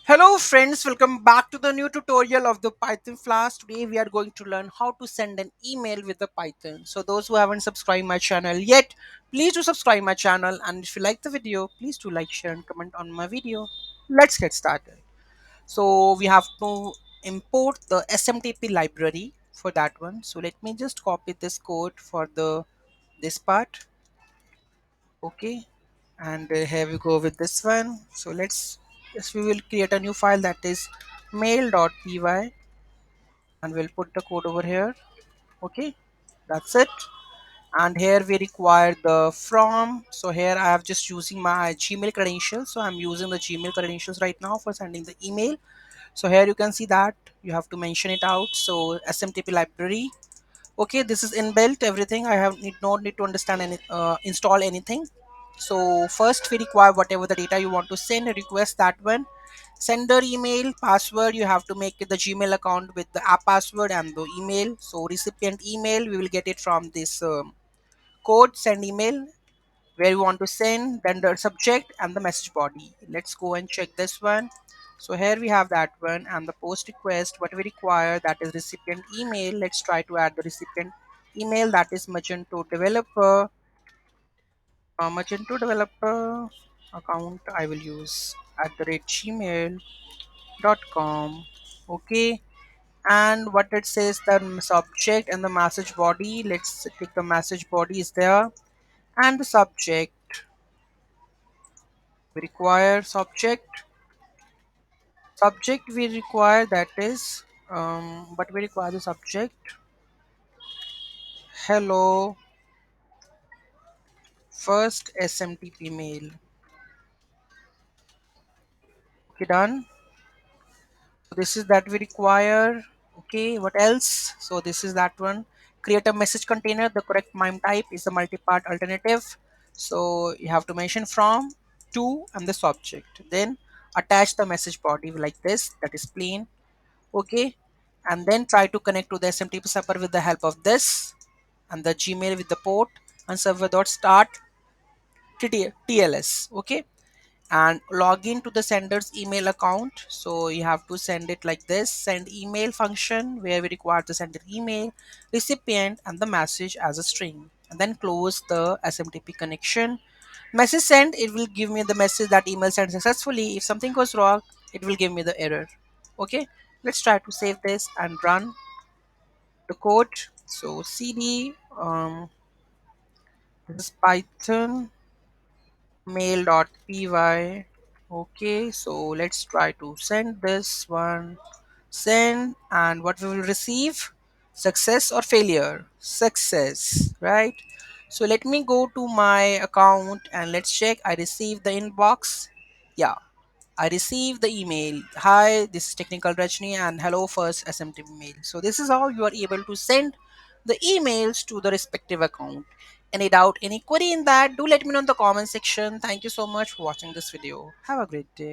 Hello friends, welcome back to the new tutorial of the Python Flask. Today we are going to learn how to send an email with the Python. So those who haven't subscribed my channel yet, please do subscribe my channel, and if you like the video, please do like, share and comment on my video. Let's get started. So we have to import the SMTP library for that one. So let me just copy this code for the this part. Okay, and here we go with this one. So yes, we will create a new file that is mail.py, and we'll put the code over here. Okay, that's it. And here we require the from. So here I have just using my Gmail credentials, so I'm using the Gmail credentials right now for sending the email. So here you can see that you have to mention it out. So SMTP library. Okay, this is inbuilt everything. I have need to understand any install anything. So first we require whatever the data you want to send, request that one. Sender email password, you have to make it the Gmail account with the app password and the email. So recipient email, we will get it from this code send email where you want to send, then the subject and the message body. Let's go and check this one. So here we have that one, and the post request, what we require, that is recipient email. Let's try to add the recipient email, that is Magento developer. Magento developer account I will use at the rate gmail.com. Okay, and what it says, the subject and the message body. Let's take the message body is there, and the subject we require subject we require, that is but we require the subject hello first SMTP mail. Okay, done. So this is that we require. Okay, what else? So this is that one. Create a message container. The correct MIME type is the multi-part alternative. So you have to mention from, to, and the subject. Then attach the message body like this, that is plain. Okay, and then try to connect to the SMTP server with the help of this, and the Gmail with the port and server.start TLS. Okay, and log in to the sender's email account. So you have to send it like this, send email function, where we require to send an email, recipient and the message as a string, and then close the SMTP connection. Message sent, it will give me the message that email sent successfully. If something goes wrong, it will give me the error. Okay, let's try to save this and run the code. So cd this is Python mail.py. Okay, so let's try to send this one. Send, and what we will receive, success or failure, success, right? So let me go to my account and let's check. I received the inbox. Yeah, I received the email. Hi, this is Technical Rajni and hello first SMT mail. So this is how you are able to send the emails to the respective account. Any doubt, any query in that, do let me know in the comment section. Thank you so much for watching this video. Have a great day.